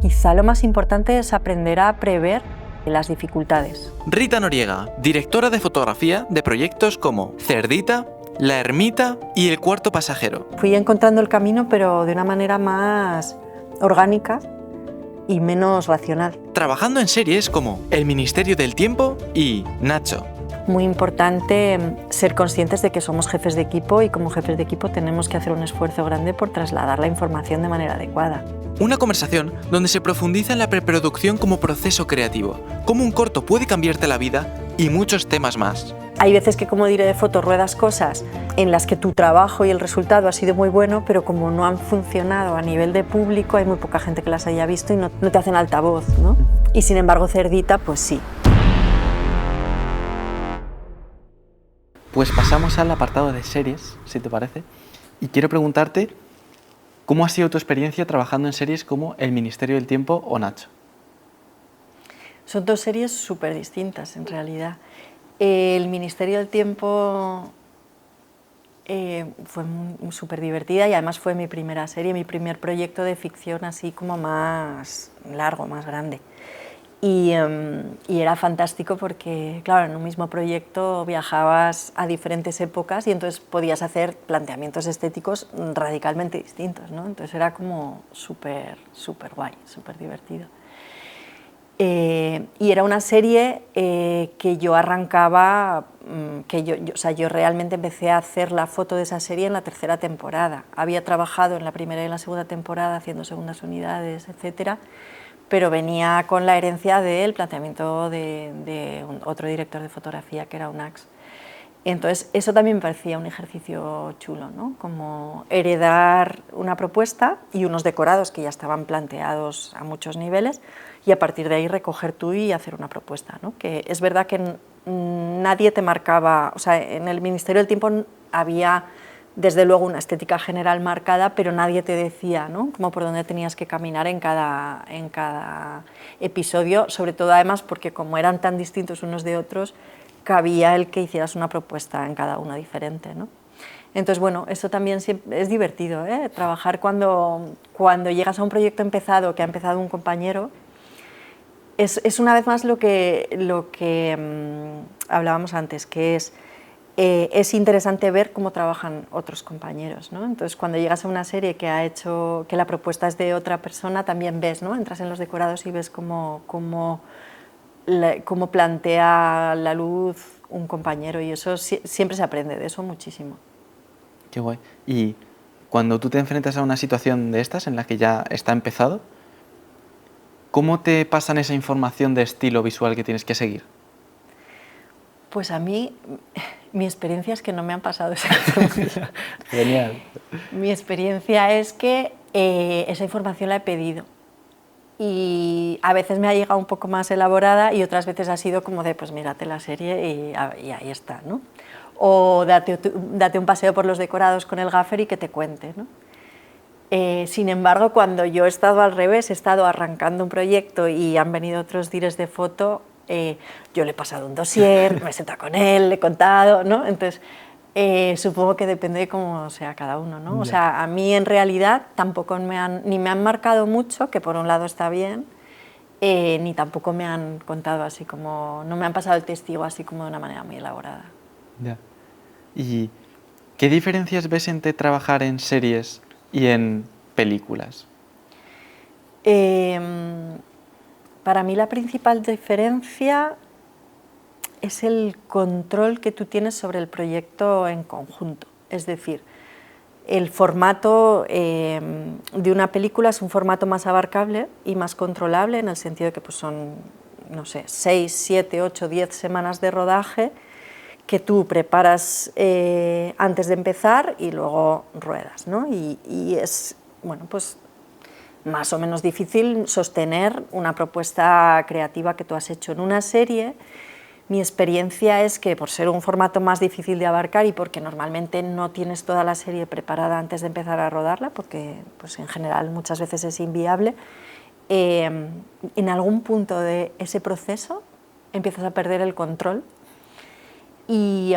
Quizá lo más importante es aprender a prever las dificultades. Rita Noriega, directora de fotografía de proyectos como Cerdita, La Ermita y El Cuarto Pasajero. Fui encontrando el camino, pero de una manera más orgánica y menos racional. Trabajando en series como El Ministerio del Tiempo y Nacho. Muy importante ser conscientes de que somos jefes de equipo y como jefes de equipo tenemos que hacer un esfuerzo grande por trasladar la información de manera adecuada. Una conversación donde se profundiza en la preproducción como proceso creativo, cómo un corto puede cambiarte la vida y muchos temas más. Hay veces que como director de foto ruedas cosas en las que tu trabajo y el resultado ha sido muy bueno, pero como no han funcionado a nivel de público, hay muy poca gente que las haya visto y no te hacen altavoz, ¿no? Y sin embargo Cerdita, pues sí. Pues pasamos al apartado de series, si te parece, y quiero preguntarte ¿cómo ha sido tu experiencia trabajando en series como El Ministerio del Tiempo o Nacho? Son dos series súper distintas en realidad. El Ministerio del Tiempo fue súper divertida y además fue mi primera serie, mi primer proyecto de ficción así como más largo, más grande. Y era fantástico porque, claro, en un mismo proyecto viajabas a diferentes épocas y entonces podías hacer planteamientos estéticos radicalmente distintos, ¿no? Entonces era como súper guay, súper divertido. Y era una serie que yo arrancaba, yo realmente empecé a hacer la foto de esa serie en la tercera temporada. Había trabajado en la primera y la segunda temporada haciendo segundas unidades, etcétera, pero venía con la herencia del planteamiento de otro director de fotografía que era Unax. Entonces eso también me parecía un ejercicio chulo, ¿no? Como heredar una propuesta y unos decorados que ya estaban planteados a muchos niveles y a partir de ahí recoger tú y hacer una propuesta, ¿no? Que es verdad que nadie te marcaba, o sea, en el Ministerio del Tiempo había desde luego una estética general marcada, pero nadie te decía, ¿no? Como por dónde tenías que caminar en cada episodio, sobre todo además porque como eran tan distintos unos de otros, cabía el que hicieras una propuesta en cada uno diferente, ¿no? Entonces, bueno, eso también es divertido, ¿eh? Trabajar cuando llegas a un proyecto empezado, que ha empezado un compañero, es una vez más lo que hablábamos antes, que es interesante ver cómo trabajan otros compañeros, ¿no? Entonces, cuando llegas a una serie que la propuesta es de otra persona, también ves, ¿no? Entras en los decorados y ves cómo plantea la luz un compañero y eso siempre se aprende de eso muchísimo. Qué guay. Y cuando tú te enfrentas a una situación de estas en la que ya está empezado, ¿cómo te pasan esa información de estilo visual que tienes que seguir? Pues a mí, mi experiencia es que no me han pasado esa información. Genial. Mi experiencia es que esa información la he pedido y a veces me ha llegado un poco más elaborada y otras veces ha sido como de, pues mírate la serie y ahí está, ¿no? O date un paseo por los decorados con el gaffer y que te cuente, ¿no? Sin embargo, cuando yo he estado al revés, he estado arrancando un proyecto y han venido otros dires de foto, yo le he pasado un dossier, me he sentado con él, le he contado, ¿no? Entonces, supongo que depende de cómo sea cada uno, ¿no? O sea, a mí en realidad tampoco ni me han marcado mucho, que por un lado está bien, ni tampoco me han contado así como, no me han pasado el testigo así como de una manera muy elaborada. Ya. ¿Y qué diferencias ves entre trabajar en series y en películas? Para mí la principal diferencia es el control que tú tienes sobre el proyecto en conjunto. Es decir, el formato de una película es un formato más abarcable y más controlable en el sentido de que pues, son, no sé, 6, 7, 8, 10 semanas de rodaje que tú preparas antes de empezar y luego ruedas, ¿no? Y es, bueno, pues más o menos difícil sostener una propuesta creativa que tú has hecho en una serie. Mi experiencia es que por ser un formato más difícil de abarcar y porque normalmente no tienes toda la serie preparada antes de empezar a rodarla, porque pues en general muchas veces es inviable, en algún punto de ese proceso empiezas a perder el control y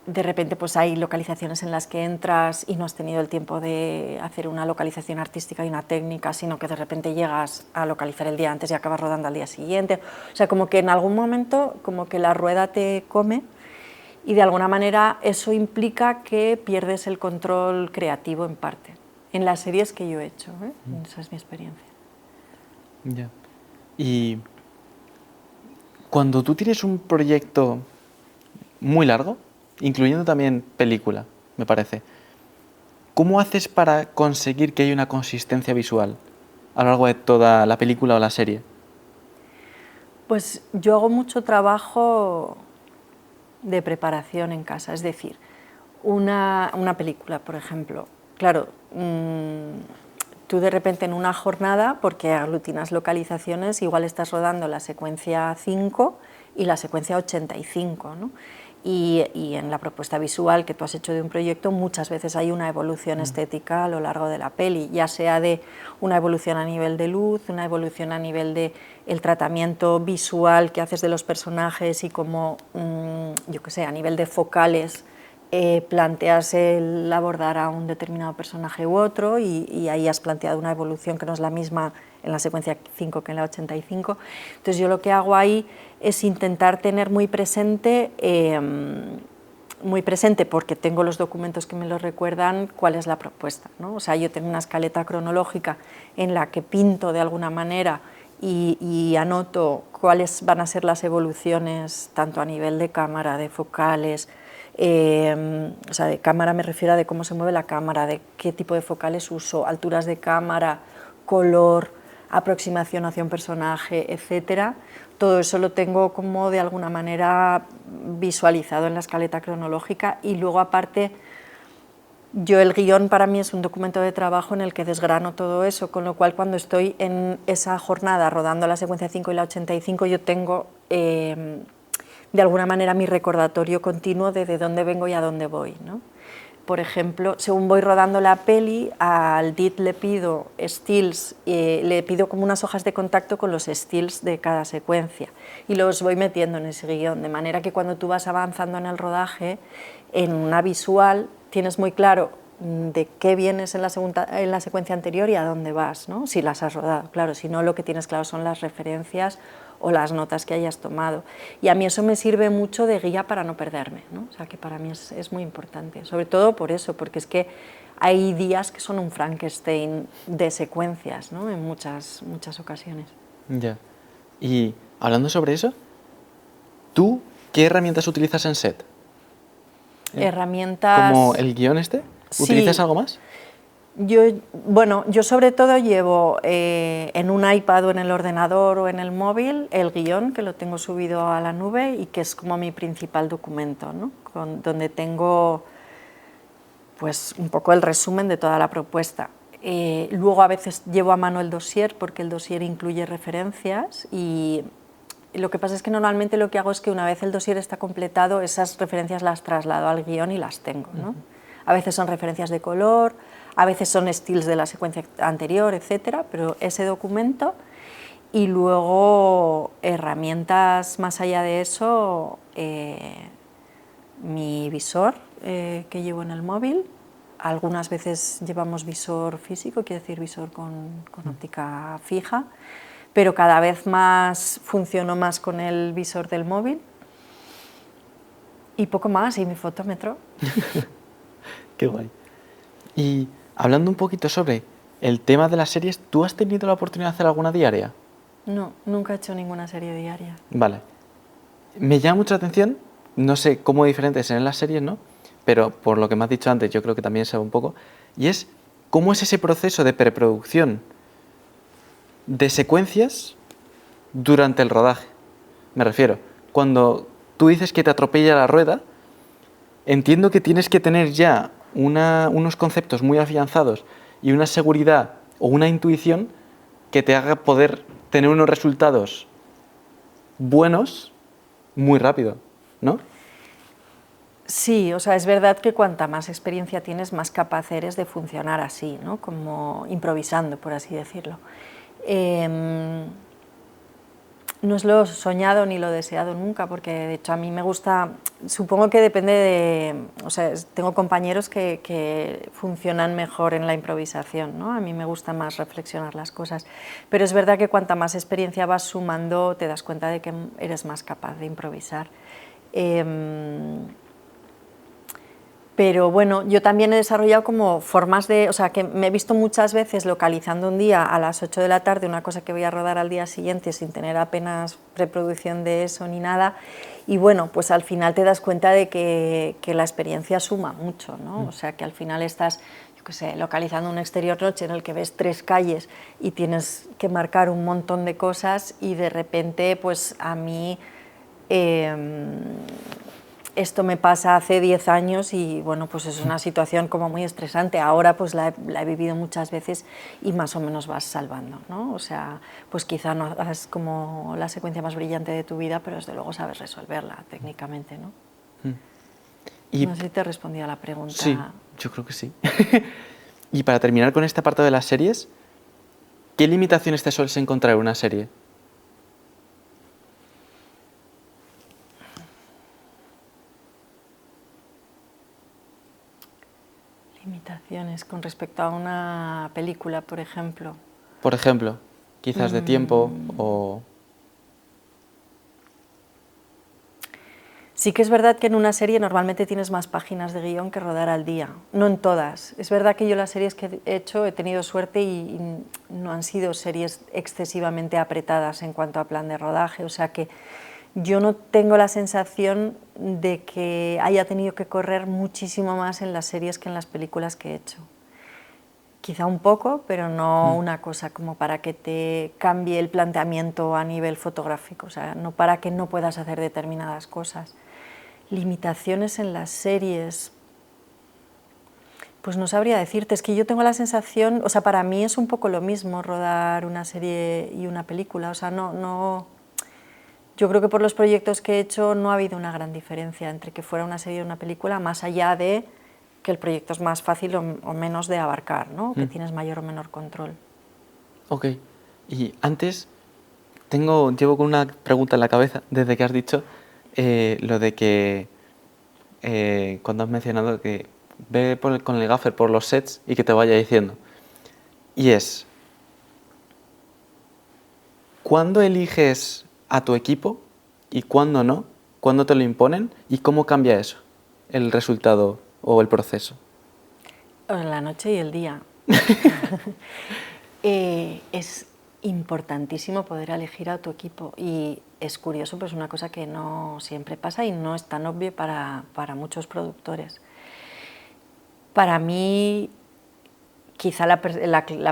de repente pues hay localizaciones en las que entras y no has tenido el tiempo de hacer una localización artística y una técnica, sino que de repente llegas a localizar el día antes y acabas rodando al día siguiente. O sea, como que en algún momento como que la rueda te come y de alguna manera eso implica que pierdes el control creativo en parte. En las series que yo he hecho, esa es mi experiencia. Ya. Y cuando tú tienes un proyecto muy largo, incluyendo también película, me parece, ¿cómo haces para conseguir que haya una consistencia visual a lo largo de toda la película o la serie? Pues yo hago mucho trabajo de preparación en casa, es decir, una película, por ejemplo, claro, tú de repente en una jornada, porque aglutinas localizaciones, igual estás rodando la secuencia 5 y la secuencia 85, ¿no? Y en la propuesta visual que tú has hecho de un proyecto muchas veces hay una evolución estética a lo largo de la peli, ya sea de una evolución a nivel de luz, una evolución a nivel de el tratamiento visual que haces de los personajes y como, yo qué sé, a nivel de focales planteas el abordar a un determinado personaje u otro y ahí has planteado una evolución que no es la misma en la secuencia 5 que en la 85. Entonces yo lo que hago ahí es intentar tener muy presente porque tengo los documentos que me lo recuerdan, cuál es la propuesta, ¿no? O sea, yo tengo una escaleta cronológica en la que pinto de alguna manera y anoto cuáles van a ser las evoluciones tanto a nivel de cámara, de focales, o sea, de cámara me refiero a de cómo se mueve la cámara, de qué tipo de focales uso, alturas de cámara, color, aproximación hacia un personaje, etcétera. Todo eso lo tengo como de alguna manera visualizado en la escaleta cronológica y luego aparte yo el guión para mí es un documento de trabajo en el que desgrano todo eso, con lo cual cuando estoy en esa jornada rodando la secuencia 5 y la 85 yo tengo de alguna manera mi recordatorio continuo de dónde vengo y a dónde voy, ¿no? Por ejemplo, según voy rodando la peli, al DIT le pido stills, le pido como unas hojas de contacto con los stills de cada secuencia y los voy metiendo en ese guión, de manera que cuando tú vas avanzando en el rodaje, en una visual tienes muy claro de qué vienes en la secuencia anterior y a dónde vas, ¿no? Si las has rodado, claro, si no lo que tienes claro son las referencias o las notas que hayas tomado. Y a mí eso me sirve mucho de guía para no perderme, ¿no? O sea, que para mí es muy importante, sobre todo por eso, porque es que hay días que son un Frankenstein de secuencias, ¿no? En muchas ocasiones. Ya. Y hablando sobre eso, ¿tú qué herramientas utilizas en set? Herramientas... ¿Como el guión este? ¿Utilizas algo más? Yo sobre todo llevo en un iPad o en el ordenador o en el móvil el guión, que lo tengo subido a la nube y que es como mi principal documento, ¿no? Donde tengo pues un poco el resumen de toda la propuesta. Luego a veces llevo a mano el dossier porque el dossier incluye referencias y lo que pasa es que normalmente lo que hago es que una vez el dossier está completado, esas referencias las traslado al guión y las tengo, ¿no? A veces son referencias de color, a veces son stills de la secuencia anterior, etcétera, pero ese documento y luego herramientas más allá de eso, mi visor que llevo en el móvil, algunas veces llevamos visor físico, quiere decir visor con óptica fija, pero cada vez más funciono más con el visor del móvil y poco más, y mi fotómetro. Qué guay. Y hablando un poquito sobre el tema de las series, ¿tú has tenido la oportunidad de hacer alguna diaria? No, nunca he hecho ninguna serie diaria. Vale. Me llama mucha atención, no sé cómo diferentes son las series, ¿no? Pero por lo que me has dicho antes, yo creo que también sabe un poco, y es cómo es ese proceso de preproducción de secuencias durante el rodaje. Me refiero, cuando tú dices que te atropella la rueda, entiendo que tienes que tener ya unos conceptos muy afianzados y una seguridad o una intuición que te haga poder tener unos resultados buenos muy rápido, ¿no? Sí, o sea, es verdad que cuanta más experiencia tienes, más capaz eres de funcionar así, ¿no? Como improvisando, por así decirlo. No es lo soñado ni lo deseado nunca, porque de hecho a mí me gusta, supongo que depende de, o sea, tengo compañeros que funcionan mejor en la improvisación, ¿no? A mí me gusta más reflexionar las cosas, pero es verdad que cuanta más experiencia vas sumando te das cuenta de que eres más capaz de improvisar. Pero bueno, yo también he desarrollado como formas de, o sea, que me he visto muchas veces localizando un día a las 8 de la tarde una cosa que voy a rodar al día siguiente sin tener apenas preproducción de eso ni nada, y bueno, pues al final te das cuenta de que la experiencia suma mucho, ¿no? O sea, que al final estás, yo qué sé, localizando un exterior noche en el que ves 3 calles y tienes que marcar un montón de cosas y de repente, pues a mí... esto me pasa hace 10 años y bueno, pues es una situación como muy estresante. Ahora pues la he vivido muchas veces y más o menos vas salvando, ¿no? O sea, pues quizá no hagas como la secuencia más brillante de tu vida, pero desde luego sabes resolverla técnicamente, ¿no? Y No sé si te he respondido a la pregunta. sí, yo creo que sí. Y para terminar con esta parte de las series, ¿qué limitaciones te sueles encontrar en una serie? Limitaciones con respecto a una película, por ejemplo. Por ejemplo, quizás de tiempo o... Sí que es verdad que en una serie normalmente tienes más páginas de guión que rodar al día, no en todas. Es verdad que yo las series que he hecho he tenido suerte y no han sido series excesivamente apretadas en cuanto a plan de rodaje, o sea que yo no tengo la sensación de que haya tenido que correr muchísimo más en las series que en las películas que he hecho. Quizá un poco, pero no una cosa como para que te cambie el planteamiento a nivel fotográfico, o sea, no para que no puedas hacer determinadas cosas. Limitaciones en las series, pues no sabría decirte, es que yo tengo la sensación, o sea, para mí es un poco lo mismo rodar una serie y una película, o sea, yo creo que por los proyectos que he hecho no ha habido una gran diferencia entre que fuera una serie o una película, más allá de que el proyecto es más fácil o menos de abarcar, ¿no? Que tienes mayor o menor control. Ok. Y antes, llevo con una pregunta en la cabeza, desde que has dicho lo de que cuando has mencionado que ve con el gaffer por los sets y que te vaya diciendo. Y es, ¿cuándo eliges a tu equipo y cuándo no? ¿Cuándo te lo imponen? ¿Y cómo cambia eso, el resultado o el proceso? La noche y el día. Es importantísimo poder elegir a tu equipo y es curioso, pues es una cosa que no siempre pasa y no es tan obvio para muchos productores. Para mí, quizá la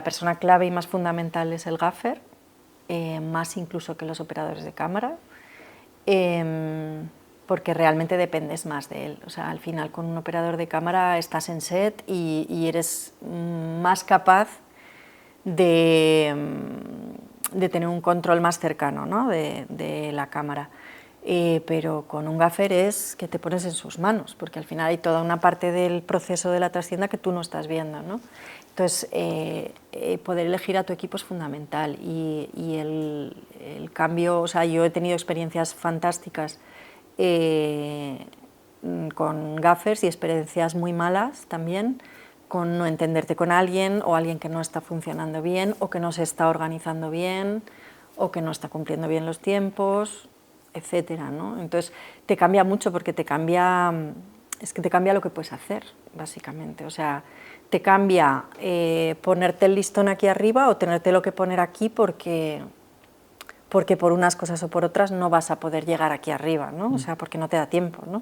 persona clave y más fundamental es el gaffer, más incluso que los operadores de cámara, porque realmente dependes más de él. O sea, al final con un operador de cámara estás en set y eres más capaz de tener un control más cercano, ¿no? de la cámara. Pero con un gaffer es que te pones en sus manos, porque al final hay toda una parte del proceso de la trastienda que tú no estás viendo, ¿no? Entonces, poder elegir a tu equipo es fundamental y el cambio, o sea, yo he tenido experiencias fantásticas con gaffers y experiencias muy malas también, con no entenderte con alguien o alguien que no está funcionando bien o que no se está organizando bien o que no está cumpliendo bien los tiempos, etcétera, ¿no? Entonces te cambia mucho porque te cambia lo que puedes hacer, básicamente. O sea, te cambia ponerte el listón aquí arriba o tenértelo que poner aquí porque por unas cosas o por otras no vas a poder llegar aquí arriba, ¿no? O sea, porque no te da tiempo, ¿no?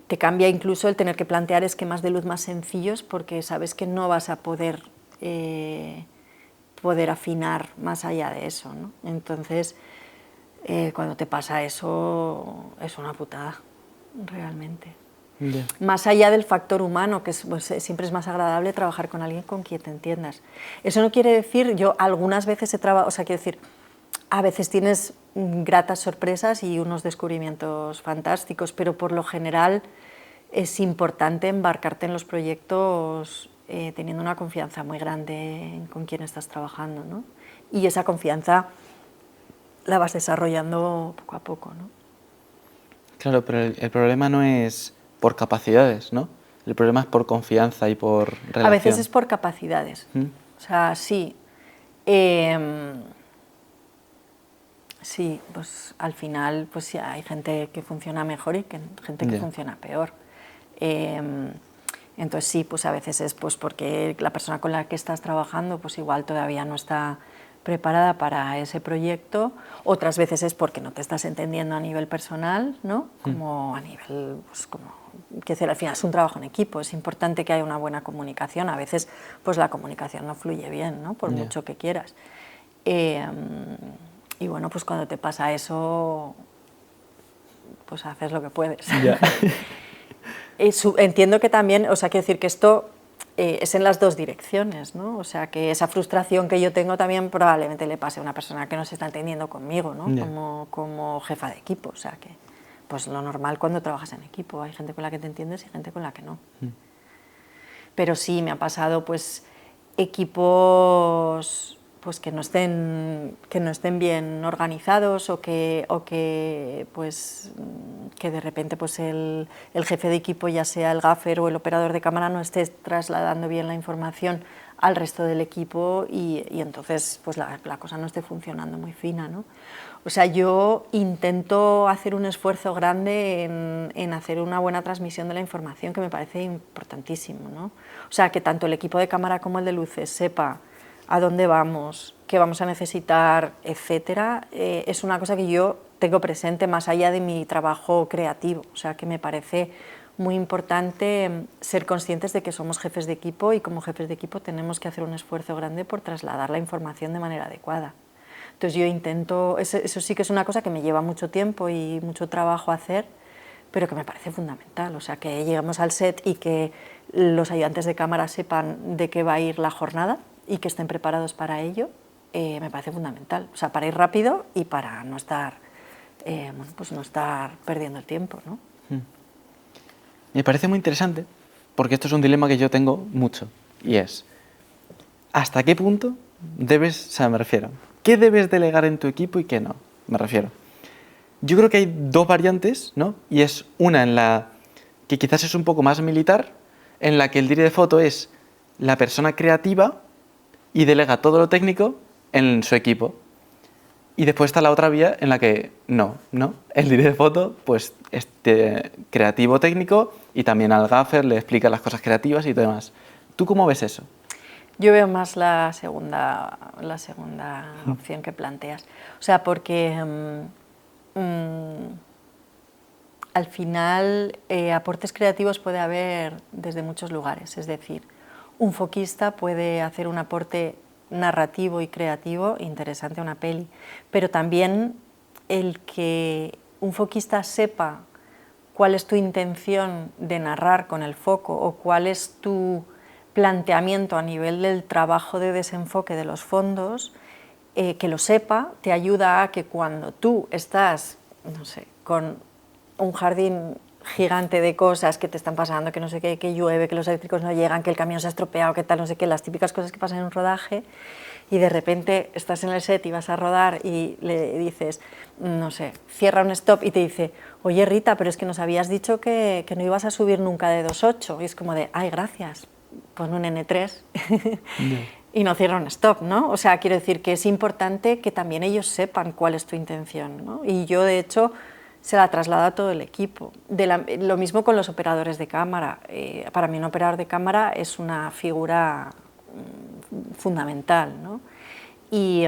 Te cambia incluso el tener que plantear esquemas de luz más sencillos porque sabes que no vas a poder afinar más allá de eso, ¿no? Entonces, cuando te pasa eso, es una putada, realmente. Yeah. Más allá del factor humano, que pues, siempre es más agradable trabajar con alguien con quien te entiendas. Eso no quiere decir, yo algunas veces he trabajado, o sea, quiero decir, a veces tienes gratas sorpresas y unos descubrimientos fantásticos, pero por lo general es importante embarcarte en los proyectos teniendo una confianza muy grande con quien estás trabajando, ¿no? Y esa confianza la vas desarrollando poco a poco, ¿no? Claro, pero el problema no es por capacidades, ¿no? El problema es por confianza y por relación. A veces es por capacidades. O sea, sí. Sí, pues al final pues sí, hay gente que funciona mejor y gente que funciona peor. Entonces sí, pues a veces es pues porque la persona con la que estás trabajando pues igual todavía no está preparada para ese proyecto, otras veces es porque no te estás entendiendo a nivel personal, ¿no? Como a nivel, pues como, que al final es un trabajo en equipo, es importante que haya una buena comunicación, a veces pues la comunicación no fluye bien, ¿no? Por mucho que quieras. Y bueno, pues cuando te pasa eso, pues haces lo que puedes. Entiendo que también, o sea, quiero decir que esto es en las dos direcciones, ¿no? O sea, que esa frustración que yo tengo también probablemente le pase a una persona que no se está entendiendo conmigo, ¿no? Como jefa de equipo, o sea, que pues lo normal cuando trabajas en equipo, hay gente con la que te entiendes y gente con la que no. Pero sí, me ha pasado pues equipos pues que no estén bien organizados o que pues que de repente pues el jefe de equipo, ya sea el gaffer o el operador de cámara, no esté trasladando bien la información al resto del equipo y entonces pues la cosa no esté funcionando muy fina, ¿no? O sea, yo intento hacer un esfuerzo grande en hacer una buena transmisión de la información, que me parece importantísimo, ¿no? O sea, que tanto el equipo de cámara como el de luces sepa a dónde vamos, qué vamos a necesitar, etcétera, es una cosa que yo tengo presente más allá de mi trabajo creativo. O sea, que me parece muy importante ser conscientes de que somos jefes de equipo y como jefes de equipo tenemos que hacer un esfuerzo grande por trasladar la información de manera adecuada. Entonces yo intento, eso sí que es una cosa que me lleva mucho tiempo y mucho trabajo hacer, pero que me parece fundamental. O sea, que lleguemos al set y que los ayudantes de cámara sepan de qué va a ir la jornada y que estén preparados para ello, me parece fundamental. O sea, para ir rápido y para no estar, bueno, pues no estar perdiendo el tiempo, ¿no? Me parece muy interesante, porque esto es un dilema que yo tengo mucho, y es, ¿hasta qué punto debes, o sea, me refiero, qué debes delegar en tu equipo y qué no? Me refiero. Yo creo que hay dos variantes, ¿no? Y es una en la que quizás es un poco más militar, en la que el director de foto es la persona creativa y delega todo lo técnico en su equipo. Y después está la otra vía en la que no. El director de foto, pues, es creativo técnico y también al gaffer le explica las cosas creativas y demás. ¿Tú cómo ves eso? Yo veo más la segunda opción que planteas. O sea, porque al final aportes creativos puede haber desde muchos lugares. Es decir, un foquista puede hacer un aporte narrativo y creativo interesante a una peli, pero también el que un foquista sepa cuál es tu intención de narrar con el foco o cuál es tu planteamiento a nivel del trabajo de desenfoque de los fondos, que lo sepa, te ayuda a que cuando tú estás, no sé, con un jardín gigante de cosas que te están pasando, que no sé qué, que llueve, que los eléctricos no llegan, que el camión se ha estropeado, que tal, no sé qué, las típicas cosas que pasan en un rodaje, y de repente estás en el set y vas a rodar y le dices, no sé, cierra un stop y te dice, oye Rita, pero es que nos habías dicho que no ibas a subir nunca de 2.8, y es como de, ay, gracias, pon un N3 y no cierra un stop, ¿no? O sea, quiero decir que es importante que también ellos sepan cuál es tu intención, ¿no? Y yo, de hecho, se la traslada a todo el equipo. Lo mismo con los operadores de cámara. Para mí un operador de cámara es una figura fundamental, ¿no? Y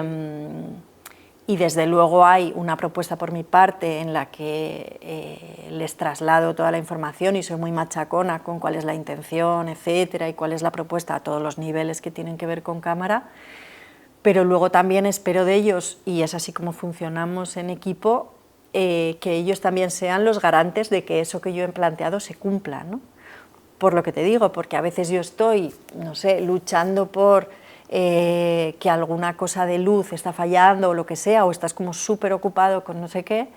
desde luego hay una propuesta por mi parte en la que les traslado toda la información y soy muy machacona con cuál es la intención, etcétera, y cuál es la propuesta a todos los niveles que tienen que ver con cámara, pero luego también espero de ellos, y es así como funcionamos en equipo, que ellos también sean los garantes de que eso que yo he planteado se cumpla, ¿no? Por lo que te digo, porque a veces yo estoy, no sé, luchando por que alguna cosa de luz está fallando o lo que sea, o estás como súper ocupado con no sé qué,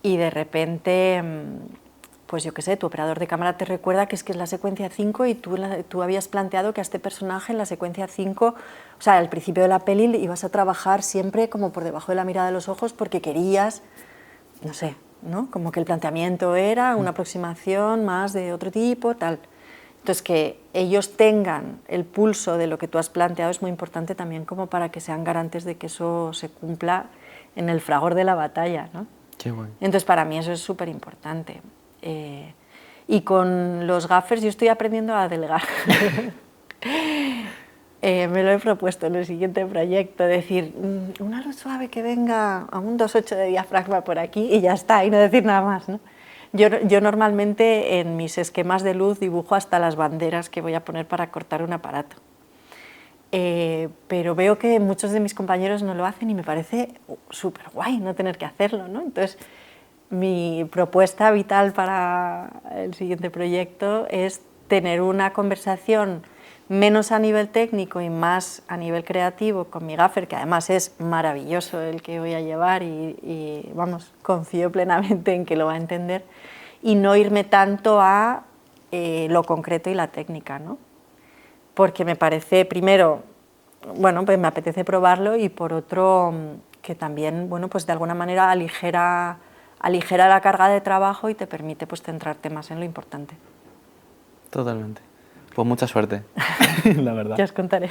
y de repente pues yo qué sé, tu operador de cámara te recuerda que es la secuencia 5 y tú habías planteado que a este personaje en la secuencia 5, o sea, al principio de la peli ibas a trabajar siempre como por debajo de la mirada de los ojos porque querías, no sé, ¿no? Como que el planteamiento era una aproximación más de otro tipo, tal. Entonces, que ellos tengan el pulso de lo que tú has planteado es muy importante también como para que sean garantes de que eso se cumpla en el fragor de la batalla, ¿no? Qué bueno. Entonces, para mí eso es súper importante. Y con los gaffers yo estoy aprendiendo a delegar. Me lo he propuesto en el siguiente proyecto, decir, una luz suave que venga a un 2.8 de diafragma por aquí y ya está, y no decir nada más, ¿no? Yo normalmente en mis esquemas de luz dibujo hasta las banderas que voy a poner para cortar un aparato. Pero veo que muchos de mis compañeros no lo hacen y me parece súper guay no tener que hacerlo, ¿no? Entonces, mi propuesta vital para el siguiente proyecto es tener una conversación menos a nivel técnico y más a nivel creativo con mi gaffer, que además es maravilloso el que voy a llevar y vamos, confío plenamente en que lo va a entender, y no irme tanto a lo concreto y la técnica, ¿no? Porque me parece, primero, bueno, pues me apetece probarlo y por otro, que también, bueno, pues de alguna manera aligera la carga de trabajo y te permite pues centrarte más en lo importante. Totalmente. Pues mucha suerte, la verdad. Ya os contaré.